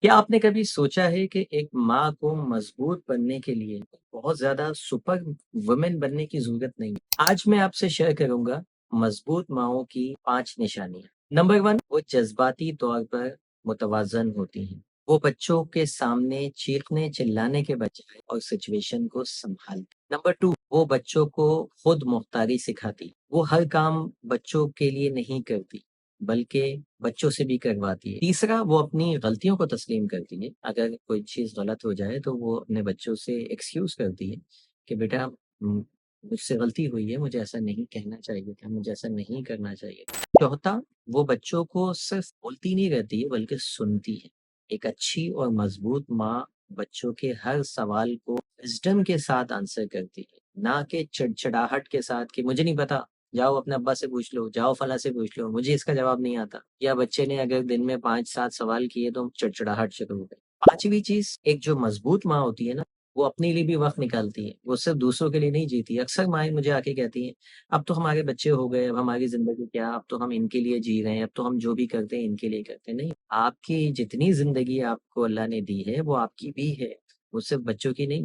क्या आपने कभी सोचा है कि एक माँ को मजबूत बनने के लिए बहुत ज्यादा सुपर वुमेन बनने की जरूरत नहीं? आज मैं आपसे शेयर करूंगा मजबूत माँओं की 5 निशानियां। नंबर 1, वो जज्बाती तौर पर मुतवाजन होती हैं। वो बच्चों के सामने चीखने चिल्लाने के बजाय और सिचुएशन को संभालती। नंबर 2, वो बच्चों को खुद मुख्तारी सिखाती। वो हर काम बच्चों के लिए नहीं करती बल्कि बच्चों से भी करवाती है। तीसरा, वो अपनी गलतियों को तस्लीम करती है। अगर कोई चीज़ गलत हो जाए तो वो अपने बच्चों से एक्सक्यूज़ करती है कि बेटा मुझसे गलती हुई है, मुझे ऐसा नहीं कहना चाहिए था, मुझे ऐसा नहीं करना चाहिए था। चौथा, वो बच्चों को सिर्फ बोलती नहीं रहती है बल्कि सुनती है। एक अच्छी और मजबूत माँ बच्चों के हर सवाल को विज़डम के साथ आंसर करती है, ना कि चिड़चिड़ाहट के साथ कि मुझे नहीं पता, जाओ अपने अब्बा से पूछ लो, जाओ फलाँ से पूछ लो, मुझे इसका जवाब नहीं आता। या बच्चे ने अगर दिन में 5-7 सवाल किए तो चिड़चिड़ाहट शुरू हो गई। 5वीं चीज़, एक जो मज़बूत माँ होती है ना, वो अपने लिए भी वक़्त निकालती है। वो सिर्फ़ दूसरों के लिए नहीं जीती है। अक्सर माएँ मुझे आके कहती हैं, अब तो हमारे बच्चे हो गए, अब हमारी ज़िंदगी क्या, अब तो हम इनके लिए जी रहे हैं, अब तो हम जो भी करते हैं इनके लिए करते हैं। नहीं, आपकी जितनी ज़िंदगी आपको अल्लाह ने दी है, वो आपकी भी है, वो सिर्फ़ बच्चों की नहीं।